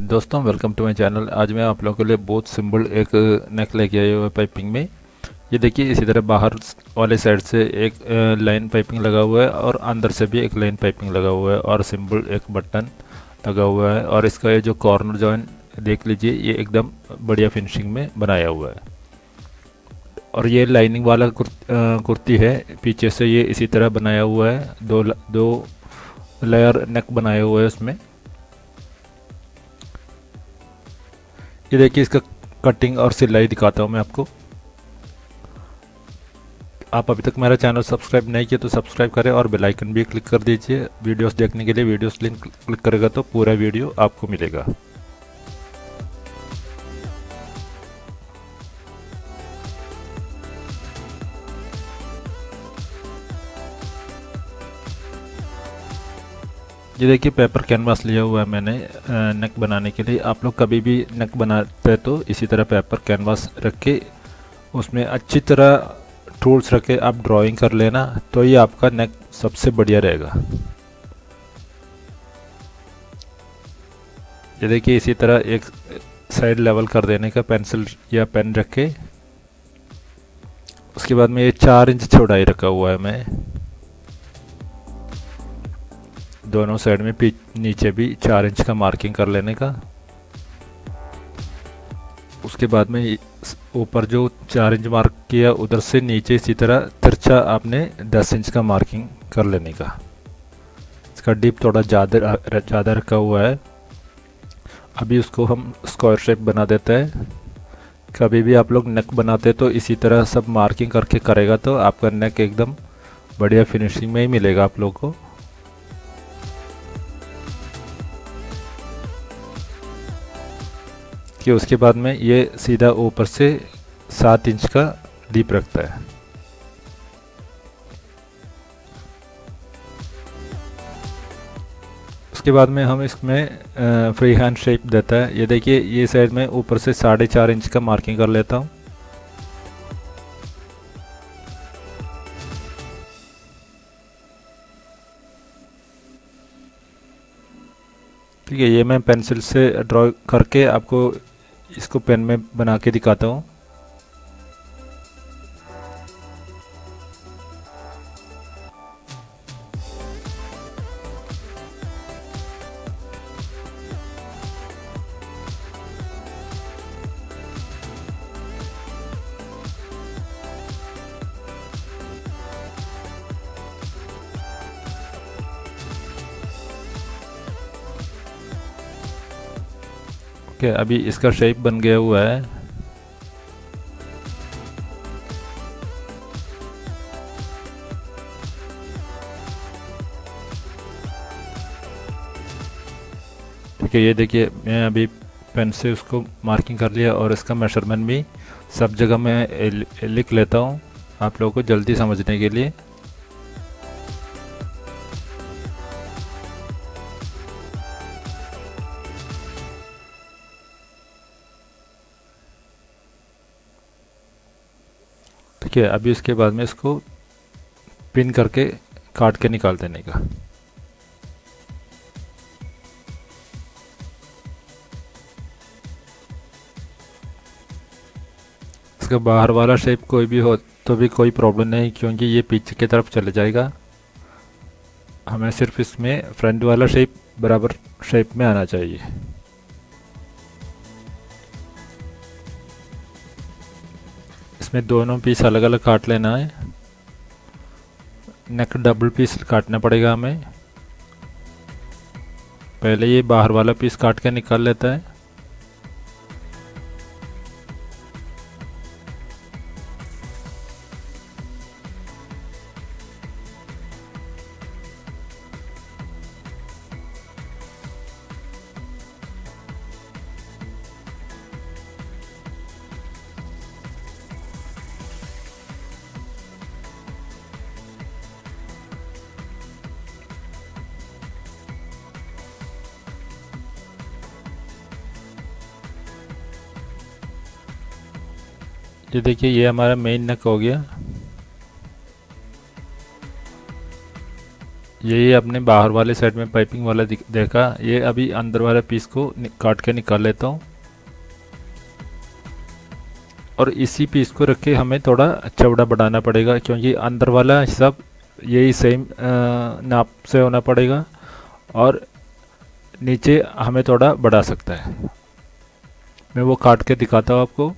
दोस्तों welcome to my channel. आज मैं आप लोगों के लिए बहुत सिंपल एक नेक लेके आया हुआ है पाइपिंग में। ये देखिए, इसी तरह बाहर वाले साइड से एक लाइन पाइपिंग लगा हुआ है और अंदर से भी एक लाइन पाइपिंग लगा हुआ है और सिंपल एक बटन लगा हुआ है। और इसका ये जो कॉर्नर जॉइन देख लीजिए, ये एकदम बढ़िया फिनिशिंग में बनाया हुआ है। और ये लाइनिंग वाला कुर्ती है, पीछे से ये इसी तरह बनाया हुआ है। दो लेयर नेक बनाया हुआ है उसमें। ये देखिए, इसका कटिंग और सिलाई दिखाता हूँ मैं आपको। आप अभी तक मेरा चैनल सब्सक्राइब नहीं किया तो सब्सक्राइब करें और बेल आइकन भी क्लिक कर दीजिए। वीडियोस देखने के लिए वीडियोस लिंक क्लिक करेगा तो पूरा वीडियो आपको मिलेगा। ये देखिए, पेपर कैनवास लिया हुआ है मैंने नेक बनाने के लिए। आप लोग कभी भी नेक बनाते हैं तो इसी तरह पेपर कैनवास रख के उसमें अच्छी तरह टूल्स रख के आप ड्राइंग कर लेना, तो ये आपका नेक सबसे बढ़िया रहेगा। ये देखिए, इसी तरह एक साइड लेवल कर देने का पेंसिल या पेन रख के। उसके बाद में ये 4 इंच चौड़ाई रखा हुआ है मैं। दोनों साइड में नीचे भी 4 इंच का मार्किंग कर लेने का। उसके बाद में ऊपर जो 4 इंच मार्क किया उधर से नीचे इसी तरह तिरछा आपने 10 इंच का मार्किंग कर लेने का। इसका डिप थोड़ा ज़्यादा रखा हुआ है। अभी उसको हम स्क्वायर शेप बना देते हैं। कभी भी आप लोग नेक बनाते तो इसी तरह सब मार्किंग करके करेगा तो आपका नेक एकदम बढ़िया फिनिशिंग में ही मिलेगा आप लोग को। कि उसके बाद में ये सीधा ऊपर से 7 इंच का डीप रखता है। उसके बाद में हम इसमें फ्री हैंड शेप देता है। ये देखिए, ये साइड में ऊपर से 4.5 इंच का मार्किंग कर लेता हूँ। ठीक है, ये मैं पेंसिल से ड्रॉ करके आपको इसको पेन में बना के दिखाता हूँ। ओके, अभी इसका शेप बन गया हुआ है। ठीक है, ये देखिए, मैं अभी पेन से उसको मार्किंग कर लिया और इसका मेजरमेंट भी सब जगह मैं लिख लेता हूँ आप लोगों को जल्दी समझने के लिए। ठीक है, अभी उसके बाद में इसको पिन करके काट के निकाल देने का। इसका बाहर वाला शेप कोई भी हो तो भी कोई प्रॉब्लम नहीं, क्योंकि ये पीछे की तरफ चले जाएगा। हमें सिर्फ इसमें फ्रंट वाला शेप बराबर शेप में आना चाहिए। इसमें दोनों पीस अलग अलग काट लेना है। नेक डबल पीस काटना पड़ेगा हमें। पहले ये बाहर वाला पीस काट के निकाल लेता है। ये देखिए, ये हमारा मेन नेक हो गया। यही अपने बाहर वाले साइड में पाइपिंग वाला देखा। ये अभी अंदर वाले पीस को काट के निकाल लेता हूँ, और इसी पीस को रख के हमें थोड़ा चौड़ा बढ़ाना पड़ेगा, क्योंकि अंदर वाला हिसाब यही सेम नाप से होना पड़ेगा, और नीचे हमें थोड़ा बढ़ा सकता है। मैं वो काट के दिखाता हूँ आपको।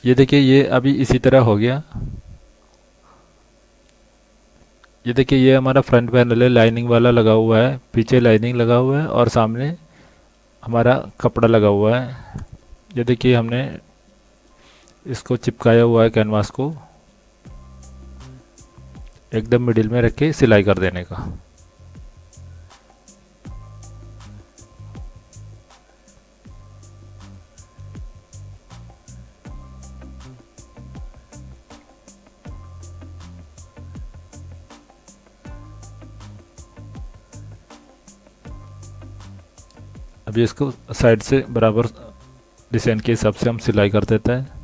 ये देखिए, ये अभी इसी तरह हो गया। ये देखिए, ये हमारा फ्रंट पैनल है, लाइनिंग वाला लगा हुआ है, पीछे लाइनिंग लगा हुआ है और सामने हमारा कपड़ा लगा हुआ है। ये देखिए, हमने इसको चिपकाया हुआ है कैनवास को, एकदम मिडिल में रख के सिलाई कर देने का। अभी इसको साइड से बराबर डिजाइन के हिसाब से हम सिलाई कर देते हैं।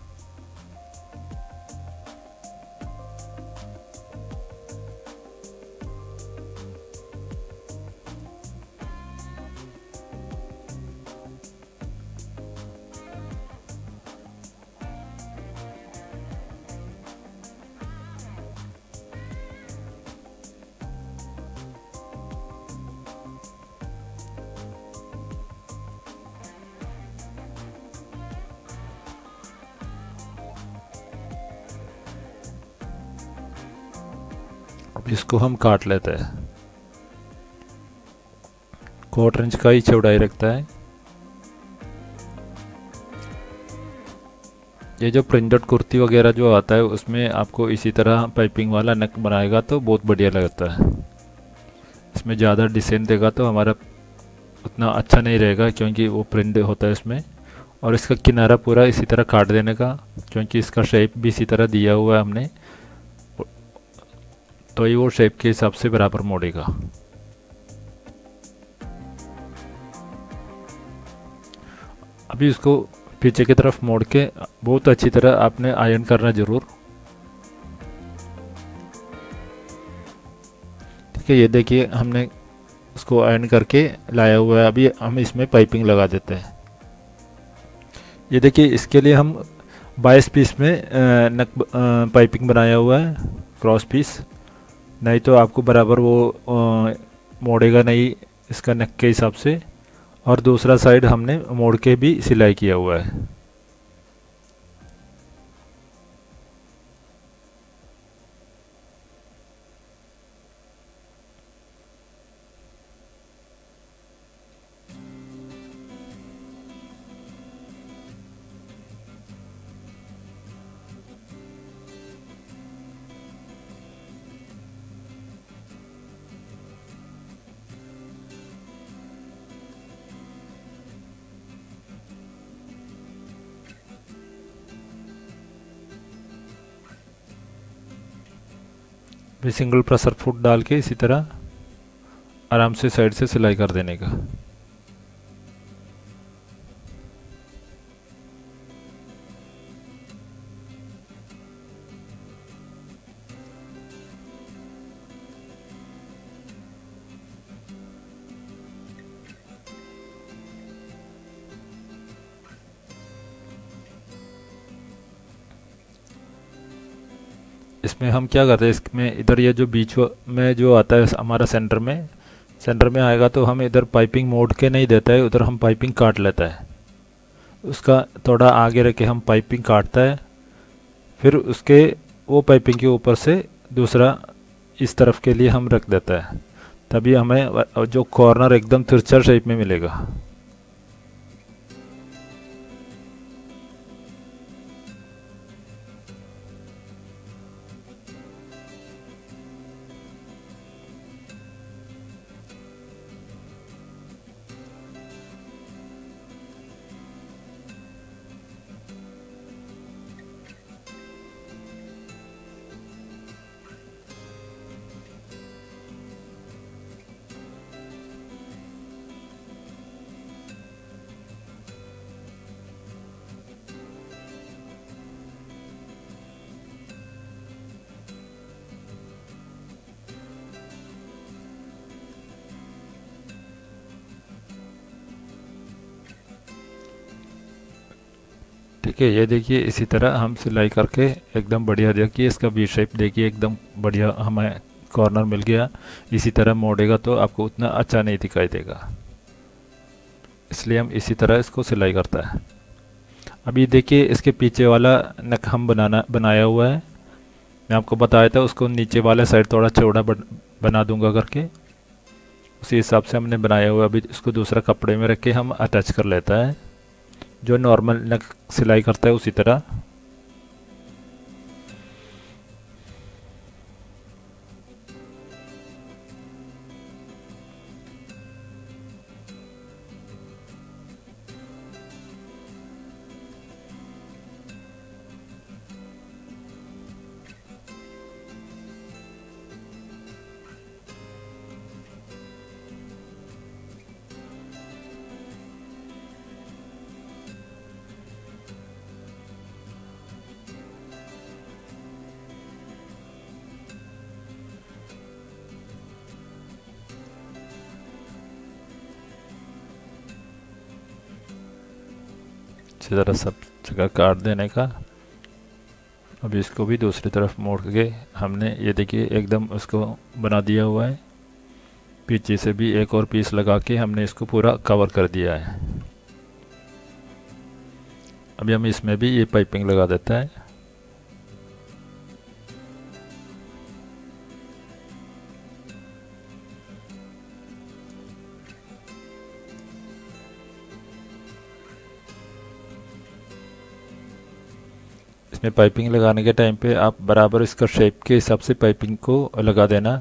अब इसको हम काट लेते हैं। 1/4 इंच का ही चौड़ाई रखता है। ये जो प्रिंटेड कुर्ती वगैरह जो आता है उसमें आपको इसी तरह पाइपिंग वाला नेक बनाएगा तो बहुत बढ़िया लगता है। इसमें ज़्यादा डिजाइन देगा तो हमारा उतना अच्छा नहीं रहेगा, क्योंकि वो प्रिंट होता है इसमें। और इसका किनारा पूरा इसी तरह काट देने का, क्योंकि इसका शेप भी इसी तरह दिया हुआ है हमने, तो ये वो शेप के हिसाब से बराबर मोड़ेगा। अभी इसको पीछे की तरफ मोड़ के बहुत अच्छी तरह आपने आयरन करना ज़रूर। ठीक है, ये देखिए हमने उसको आयरन करके लाया हुआ है। अभी हम इसमें पाइपिंग लगा देते हैं। ये देखिए, इसके लिए हम 22 पीस में नक पाइपिंग बनाया हुआ है, क्रॉस पीस। नहीं तो आपको बराबर वो मोड़ेगा नहीं इसका नेक के हिसाब से। और दूसरा साइड हमने मोड़ के भी सिलाई किया हुआ है। भी सिंगल प्रेशर फुट डाल के इसी तरह आराम से साइड से सिलाई कर देने का। इसमें हम क्या करते हैं, इसमें इधर ये जो बीच में जो आता है हमारा सेंटर में आएगा, तो हम इधर पाइपिंग मोड़ के नहीं देता है, उधर हम पाइपिंग काट लेता है। उसका थोड़ा आगे रख के हम पाइपिंग काटता है, फिर उसके वो पाइपिंग के ऊपर से दूसरा इस तरफ के लिए हम रख देता है, तभी हमें जो कॉर्नर एकदम तिरछा शेप में मिलेगा। ठीक है, ये देखिए इसी तरह हम सिलाई करके एकदम बढ़िया, देखिए इसका वी शेप देखिए एकदम बढ़िया हमें कॉर्नर मिल गया। इसी तरह मोड़ेगा तो आपको उतना अच्छा नहीं दिखाई देगा, इसलिए हम इसी तरह इसको सिलाई करता है। अभी देखिए इसके पीछे वाला नेक हम बनाया हुआ है, मैं आपको बताया था उसको नीचे वाला साइड थोड़ा चौड़ा बना दूंगा करके, उसी हिसाब से हमने बनाया हुआ है। अभी इसको दूसरा कपड़े में रख के हम अटैच कर लेता है, जो नॉर्मल नेक सिलाई करता है उसी तरह। अच्छी तरह सब जगह काट देने का। अभी इसको भी दूसरी तरफ मोड़ के हमने ये देखिए एकदम उसको बना दिया हुआ है। पीछे से भी एक और पीस लगा के हमने इसको पूरा कवर कर दिया है। अभी हम इसमें भी ये पाइपिंग लगा देता है। इसमें पाइपिंग लगाने के टाइम पे आप बराबर इसका शेप के हिसाब से पाइपिंग को लगा देना,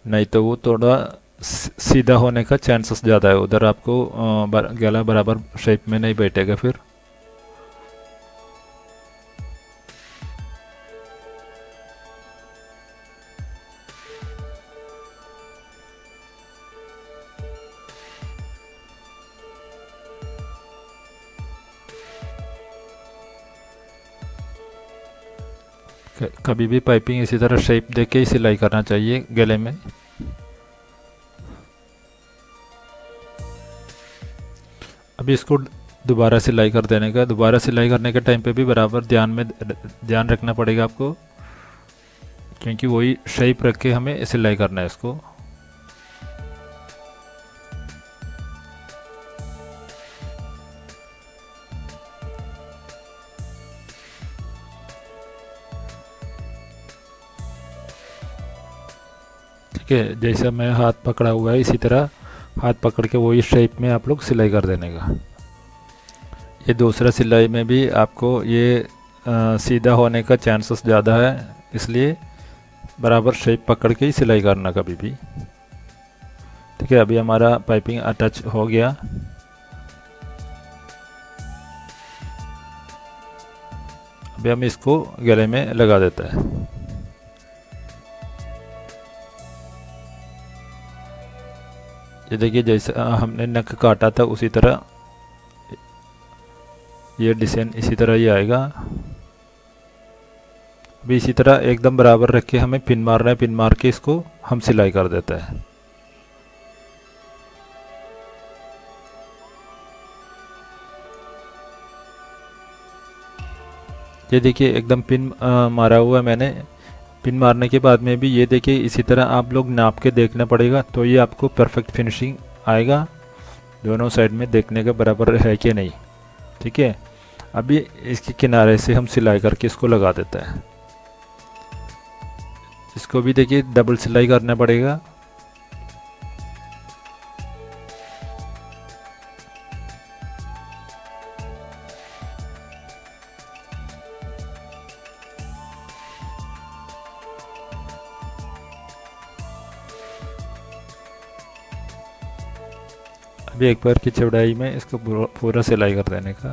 नहीं तो वो थोड़ा सीधा होने का चांसेस ज़्यादा है, उधर आपको गला बराबर शेप में नहीं बैठेगा फिर। कभी भी पाइपिंग इसी तरह शेप दे के ही सिलाई करना चाहिए गले में। अभी इसको दोबारा सिलाई कर देने का। दोबारा सिलाई करने के टाइम पे भी बराबर ध्यान रखना पड़ेगा आपको, क्योंकि वही शेप रख के हमें सिलाई करना है इसको। ठीक है, जैसा मैं हाथ पकड़ा हुआ है इसी तरह हाथ पकड़ के वही शेप में आप लोग सिलाई कर देने का। ये दूसरा सिलाई में भी आपको ये सीधा होने का चांसेस ज़्यादा है, इसलिए बराबर शेप पकड़ के ही सिलाई करना कभी भी। ठीक है, अभी हमारा पाइपिंग अटैच हो गया। अभी हम इसको गले में लगा देते हैं। ये देखिए जैसा हमने नेक काटा था उसी तरह ये डिज़ाइन इसी तरह ही आएगा। अभी इसी तरह एकदम बराबर रख के हमें पिन मारना है, पिन मार के इसको हम सिलाई कर देते हैं। ये देखिए एकदम पिन मारा हुआ है मैंने। पिन मारने के बाद में भी ये देखिए इसी तरह आप लोग नाप के देखना पड़ेगा, तो ये आपको परफेक्ट फिनिशिंग आएगा। दोनों साइड में देखने का बराबर है कि नहीं। ठीक है, अभी इसके किनारे से हम सिलाई करके इसको लगा देते हैं। इसको भी देखिए डबल सिलाई करना पड़ेगा। अभी एक बार की चौड़ाई में इसको पूरा सिलाई कर देने का।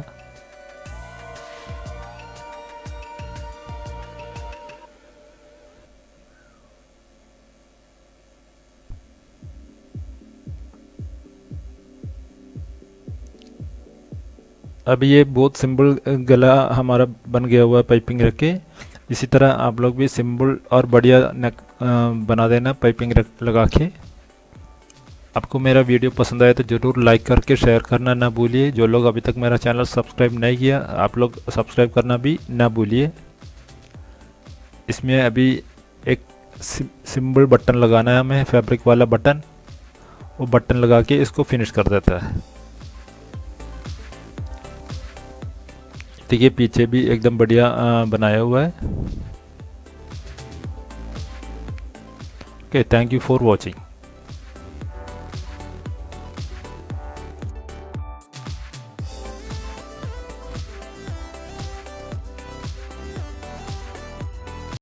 अब ये बहुत सिंपल गला हमारा बन गया हुआ है पाइपिंग रख के। इसी तरह आप लोग भी सिंपल और बढ़िया नेक बना देना पाइपिंग लगा के। आपको मेरा वीडियो पसंद आया तो ज़रूर लाइक करके शेयर करना ना भूलिए। जो लोग अभी तक मेरा चैनल सब्सक्राइब नहीं किया, आप लोग सब्सक्राइब करना भी ना भूलिए। इसमें अभी एक सिंबल बटन लगाना है हमें, फैब्रिक वाला बटन। वो बटन लगा के इसको फिनिश कर देता है। देखिए पीछे भी एकदम बढ़िया बनाया हुआ है। Okay, thank you for watching.